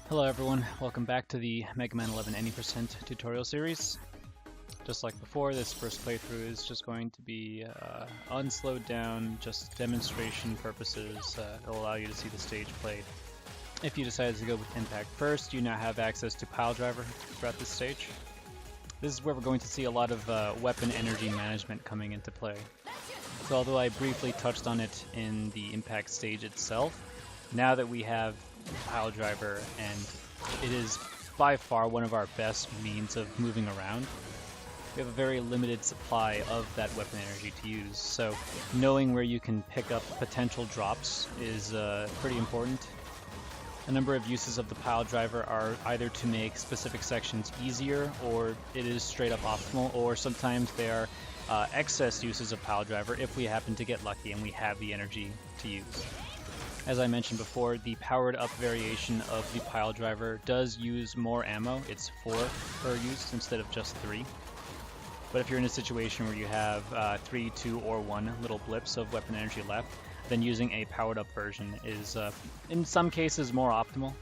Hello everyone, welcome back to the Mega Man 11 Any% tutorial series. Just like before, this first playthrough is just going to be unslowed down, just demonstration purposes. It'll allow you to see the stage played. If you decide to go with Impact first, you now have access to Pile Driver throughout this stage. This is where we're going to see a lot of weapon energy management coming into play. So although I briefly touched on it in the Impact stage itself, now that we have Pile Driver, and it is by far one of our best means of moving around, we have a very limited supply of that weapon energy to use, so knowing where you can pick up potential drops is pretty important. A number of uses of the Pile Driver are either to make specific sections easier, or it is straight up optimal, or sometimes they are excess uses of Pile Driver if we happen to get lucky and we have the energy to use. As I mentioned before, the powered up variation of the Pile Driver does use more ammo. It's 4 per use instead of just 3. But if you're in a situation where you have 3, 2, or 1 little blips of weapon energy left, then using a powered up version is in some cases more optimal.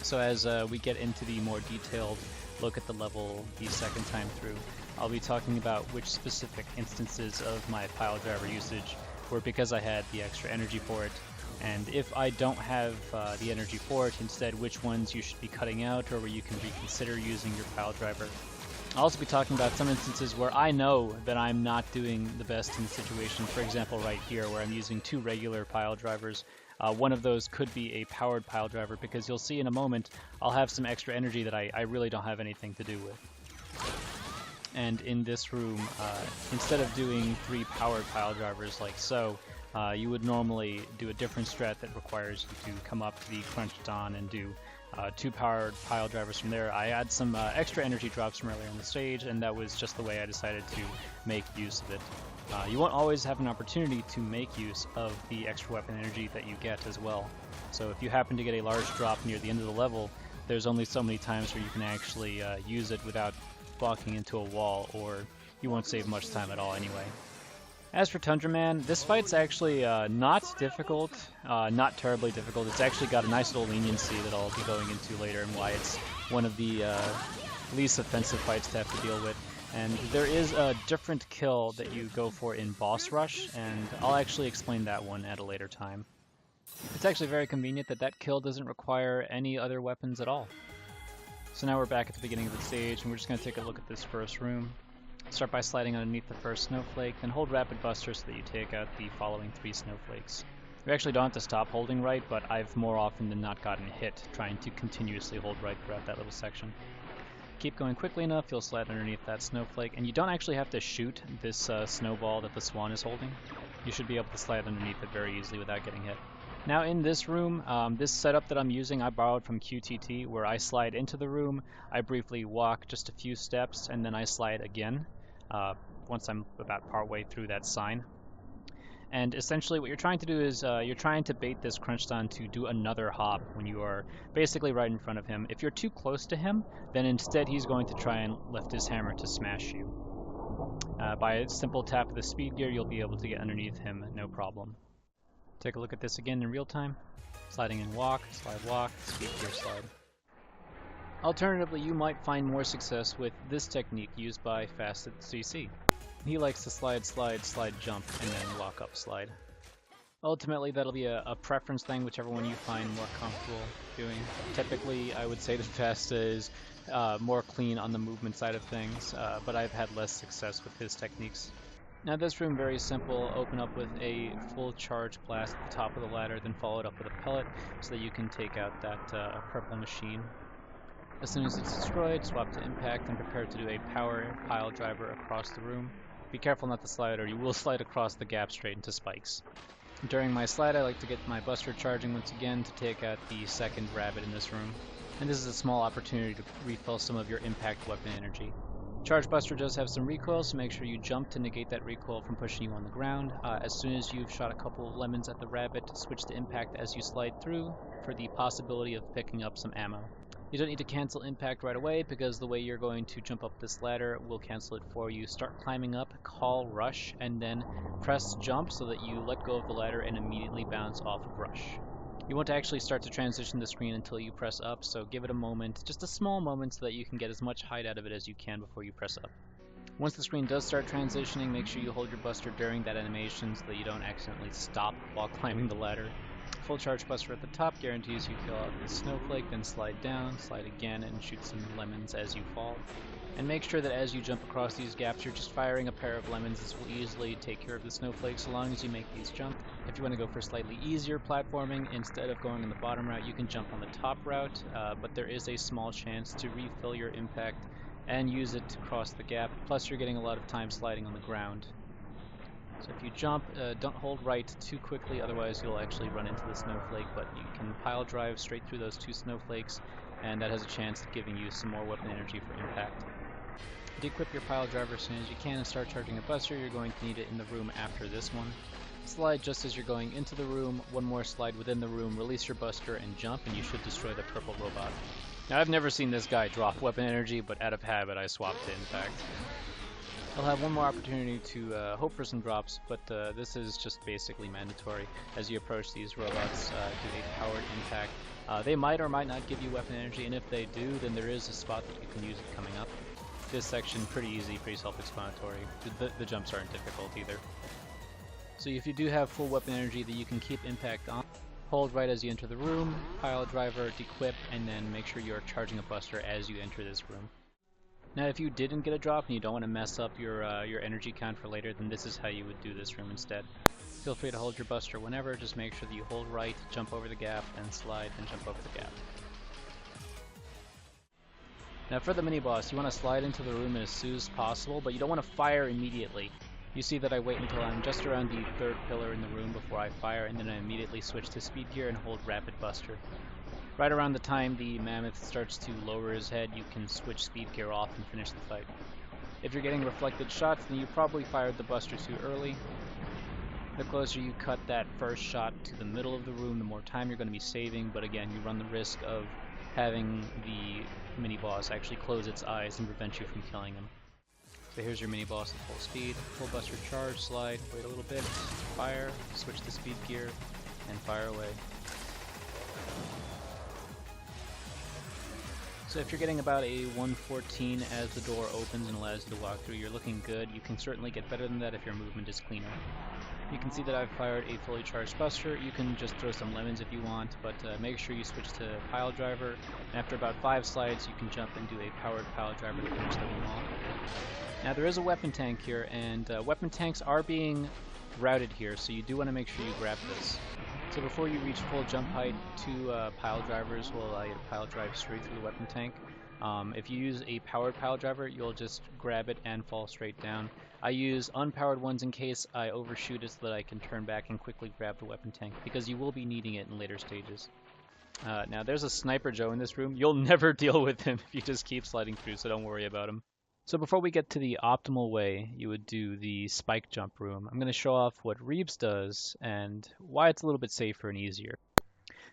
So as we get into the more detailed look at the level the second time through, I'll be talking about which specific instances of my Pile Driver usage were because I had the extra energy for it, and if I don't have the energy for it, instead which ones you should be cutting out or where you can reconsider using your Pile Driver. I'll also be talking about some instances where I know that I'm not doing the best in the situation. For example, right here where I'm using 2 regular Pile Drivers. One of those could be a powered Pile Driver, because you'll see in a moment I'll have some extra energy that I really don't have anything to do with. And in this room, instead of doing 3 powered Pile Drivers like so, you would normally do a different strat that requires you to come up to the Crunch Dawn and do 2 powered Pile Drivers from there. I had some extra energy drops from earlier on the stage, and that was just the way I decided to make use of it. You won't always have an opportunity to make use of the extra weapon energy that you get as well. So if you happen to get a large drop near the end of the level, there's only so many times where you can actually use it without walking into a wall, or you won't save much time at all anyway. As for Tundra Man, this fight's actually not difficult, not terribly difficult. It's actually got a nice little leniency that I'll be going into later, and why it's one of the least offensive fights to have to deal with. And there is a different kill that you go for in Boss Rush, and I'll actually explain that one at a later time. It's actually very convenient that that kill doesn't require any other weapons at all. So now we're back at the beginning of the stage, and we're just going to take a look at this first room. Start by sliding underneath the first snowflake, then hold Rapid Buster so that you take out the following 3 snowflakes. You actually don't have to stop holding right, but I've more often than not gotten hit trying to continuously hold right throughout that little section. Keep going quickly enough, you'll slide underneath that snowflake, and you don't actually have to shoot this snowball that the swan is holding. You should be able to slide underneath it very easily without getting hit. Now in this room, this setup that I'm using I borrowed from QTT, where I slide into the room, I briefly walk just a few steps, and then I slide again. Once I'm about partway through that sign. And essentially what you're trying to do is you're trying to bait this Crunch Dawn to do another hop when you are basically right in front of him. If you're too close to him, then instead he's going to try and lift his hammer to smash you. By a simple tap of the speed gear, you'll be able to get underneath him, no problem. Take a look at this again in real time. Sliding in walk, speed gear slide. Alternatively, you might find more success with this technique used by fastatcc. He likes to slide, jump, and then walk up slide. Ultimately, that'll be a preference thing, whichever one you find more comfortable doing. Typically, I would say that Fasta is more clean on the movement side of things, but I've had less success with his techniques. Now this room, very simple. Open up with a full charge blast at the top of the ladder, then follow it up with a pellet so that you can take out that purple machine. As soon as it's destroyed, swap to Impact and prepare to do a power Pile Driver across the room. Be careful not to slide, or you will slide across the gap straight into spikes. During my slide, I like to get my Buster charging once again to take out the second rabbit in this room. And this is a small opportunity to refill some of your Impact weapon energy. Charge Buster does have some recoil, so make sure you jump to negate that recoil from pushing you on the ground. As soon as you've shot a couple of lemons at the rabbit, switch to Impact as you slide through for the possibility of picking up some ammo. You don't need to cancel Impact right away, because the way you're going to jump up this ladder will cancel it for you. Start climbing up, call Rush, and then press jump so that you let go of the ladder and immediately bounce off of Rush. You want to actually start to transition the screen until you press up, so give it a moment, just a small moment, so that you can get as much height out of it as you can before you press up. Once the screen does start transitioning, make sure you hold your buster during that animation so that you don't accidentally stop while climbing the ladder. Full charge buster at the top guarantees you kill out this snowflake, then slide down, slide again, and shoot some lemons as you fall. And make sure that as you jump across these gaps, you're just firing a pair of lemons. This will easily take care of the snowflakes so long as you make these jump. If you want to go for slightly easier platforming, instead of going on the bottom route, you can jump on the top route, but there is a small chance to refill your impact and use it to cross the gap, plus you're getting a lot of time sliding on the ground. So if you jump, don't hold right too quickly, otherwise you'll actually run into the snowflake, but you can pile drive straight through those two snowflakes, and that has a chance of giving you some more weapon energy for impact. De-equip your pile driver as soon as you can and start charging a buster. You're going to need it in the room after this one. Slide just as you're going into the room, one more slide within the room, release your buster and jump, and you should destroy the purple robot. Now, I've never seen this guy drop weapon energy, but out of habit I swapped to impact. I'll have one more opportunity to hope for some drops, but this is just basically mandatory. As you approach these robots, do a powered impact. They might or might not give you weapon energy, and if they do, then there is a spot that you can use it coming up. This section, pretty easy, pretty self-explanatory. The jumps aren't difficult either. So if you do have full weapon energy that you can keep impact on, hold right as you enter the room, pile driver, de-equip, and then make sure you are charging a buster as you enter this room. Now if you didn't get a drop and you don't want to mess up your energy count for later, then this is how you would do this room instead. Feel free to hold your buster whenever, just make sure that you hold right, jump over the gap, then slide, then jump over the gap. Now for the mini-boss, you want to slide into the room as soon as possible, but you don't want to fire immediately. You see that I wait until I'm just around the third pillar in the room before I fire, and then I immediately switch to speed gear and hold rapid buster. Right around the time the mammoth starts to lower his head, you can switch speed gear off and finish the fight. If you're getting reflected shots, then you probably fired the buster too early. The closer you cut that first shot to the middle of the room, the more time you're going to be saving, but again, you run the risk of having the mini-boss actually close its eyes and prevent you from killing him. So here's your mini-boss at full speed. Full buster charge, slide, wait a little bit, fire, switch to speed gear, and fire away. So if you're getting about a 114 as the door opens and allows you to walk through, you're looking good. You can certainly get better than that if your movement is cleaner. You can see that I've fired a fully charged buster. You can just throw some lemons if you want, but make sure you switch to pile driver. And after about 5 slides, you can jump and do a powered pile driver to finish the room off. Now there is a weapon tank here, and weapon tanks are being routed here, so you do want to make sure you grab this. So before you reach full jump height, 2 pile drivers will allow you to pile drive straight through the weapon tank. If you use a powered pile driver, you'll just grab it and fall straight down. I use unpowered ones in case I overshoot it so that I can turn back and quickly grab the weapon tank, because you will be needing it in later stages. Now there's a Sniper Joe in this room. You'll never deal with him if you just keep sliding through, so don't worry about him. So before we get to the optimal way you would do the spike jump room, I'm going to show off what Reabs does and why it's a little bit safer and easier.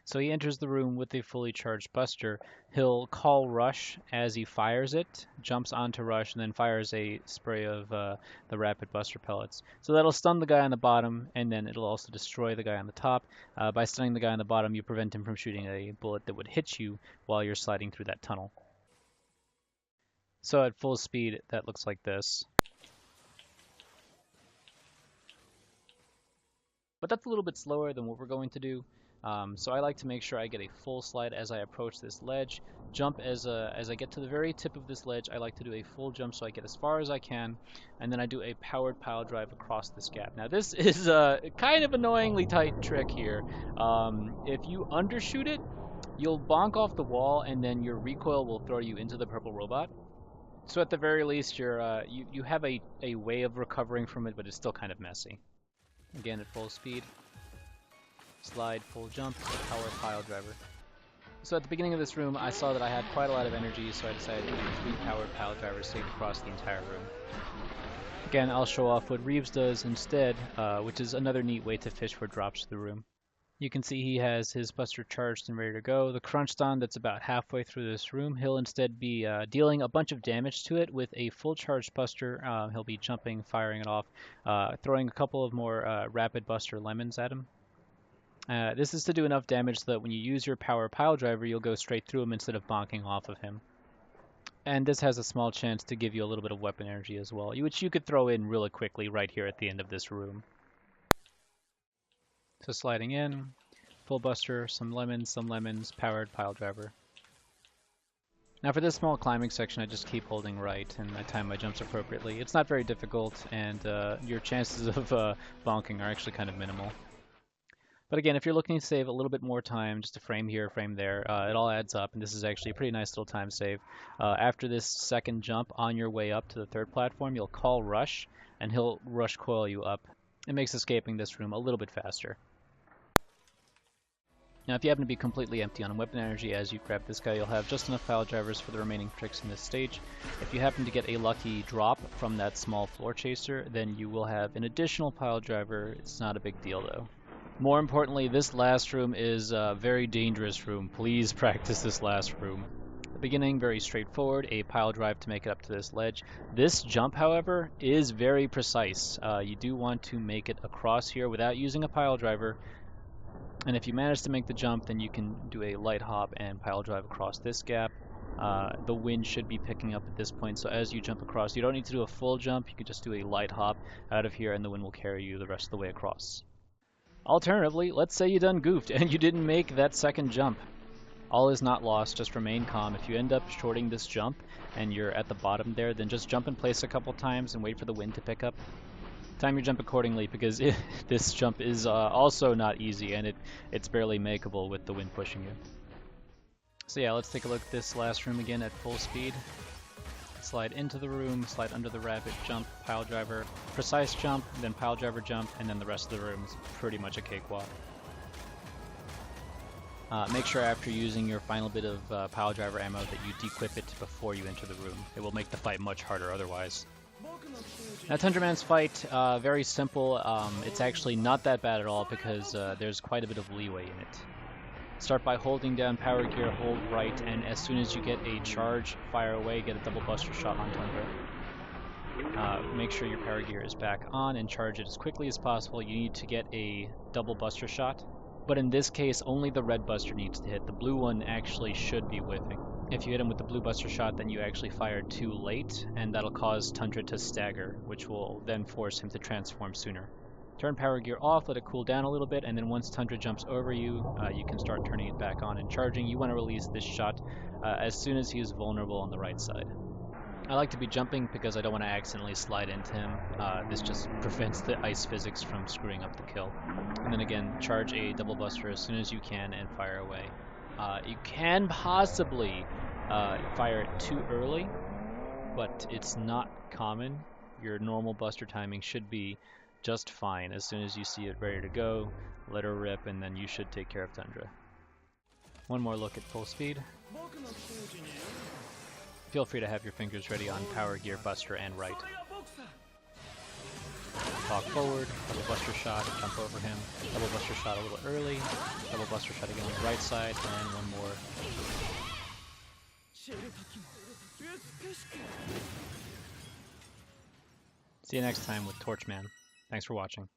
So he enters the room with a fully charged buster. He'll call rush as he fires it, jumps onto rush, and then fires a spray of the rapid buster pellets. So that'll stun the guy on the bottom, and then it'll also destroy the guy on the top. By stunning the guy on the bottom, you prevent him from shooting a bullet that would hit you while you're sliding through that tunnel. So at full speed, that looks like this. But that's a little bit slower than what we're going to do. So I like to make sure I get a full slide as I approach this ledge. Jump as I get to the very tip of this ledge. I like to do a full jump so I get as far as I can, and then I do a powered pile drive across this gap. Now this is a kind of annoyingly tight trick here. If you undershoot it, you'll bonk off the wall, and then your recoil will throw you into the purple robot. So at the very least, you have a way of recovering from it, but it's still kind of messy. Again, at full speed. Slide, full jump, power pile driver. So at the beginning of this room, I saw that I had quite a lot of energy, so I decided to do 3 powered pile drivers straight across the entire room. Again, I'll show off what Reabs does instead, which is another neat way to fish for drops to the room. You can see he has his buster charged and ready to go. The crunch stun that's about halfway through this room, he'll instead be dealing a bunch of damage to it with a full charged buster. He'll be jumping, firing it off, throwing a couple of more rapid buster lemons at him. This is to do enough damage so that when you use your power pile driver, you'll go straight through him instead of bonking off of him. And this has a small chance to give you a little bit of weapon energy as well, which you could throw in really quickly right here at the end of this room. So sliding in, full buster, some lemons, powered pile driver. Now for this small climbing section, I just keep holding right and I time my jumps appropriately. It's not very difficult, and your chances of bonking are actually kind of minimal. But again, if you're looking to save a little bit more time, just a frame here, a frame there, it all adds up, and this is actually a pretty nice little time save. After this second jump on your way up to the third platform, you'll call Rush, and he'll rush coil you up. It makes escaping this room a little bit faster. Now if you happen to be completely empty on weapon energy as you grab this guy, you'll have just enough pile drivers for the remaining tricks in this stage. If you happen to get a lucky drop from that small floor chaser, then you will have an additional pile driver. It's not a big deal though. More importantly, this last room is a very dangerous room. Please practice this last room. The beginning, very straightforward, a pile drive to make it up to this ledge. This jump, however, is very precise. You do want to make it across here without using a pile driver. And if you manage to make the jump, then you can do a light hop and pile drive across this gap. The wind should be picking up at this point, so as you jump across, you don't need to do a full jump. You can just do a light hop out of here, and the wind will carry you the rest of the way across. Alternatively, let's say you done goofed and you didn't make that second jump. All is not lost, just remain calm. If you end up shorting this jump and you're at the bottom there, then just jump in place a couple times and wait for the wind to pick up. Time your jump accordingly, because this jump is also not easy, and it's barely makeable with the wind pushing you. So yeah, let's take a look at this last room again at full speed. Slide into the room, slide under the rabbit, jump, pile driver, precise jump, then pile driver jump, and then the rest of the room is pretty much a cakewalk. Make sure after using your final bit of pile driver ammo that you dequip it before you enter the room. It will make the fight much harder otherwise. Now Tundra Man's fight, very simple. It's actually not that bad at all because there's quite a bit of leeway in it. Start by holding down power gear, hold right, and as soon as you get a charge, fire away, get a double buster shot on Tundra. Make sure your power gear is back on and charge it as quickly as possible. You need to get a double buster shot, but in this case only the red buster needs to hit. The blue one actually should be whiffing. If you hit him with the blue buster shot, then you actually fired too late, and that'll cause Tundra to stagger, which will then force him to transform sooner. Turn power gear off, let it cool down a little bit, and then once Tundra jumps over you, you can start turning it back on and charging. You want to release this shot as soon as he is vulnerable on the right side. I like to be jumping because I don't want to accidentally slide into him. This just prevents the ice physics from screwing up the kill. And then again, charge a double buster as soon as you can and fire away. You can possibly fire it too early, but it's not common. Your normal buster timing should be just fine. As soon as you see it ready to go, let her rip, and then you should take care of Tundra. One more look at full speed. Feel free to have your fingers ready on power gear, buster, and right. Talk forward, double buster shot, jump over him, double buster shot a little early, double buster shot again on the right side, and one more. See you next time with Torchman. Thanks for watching.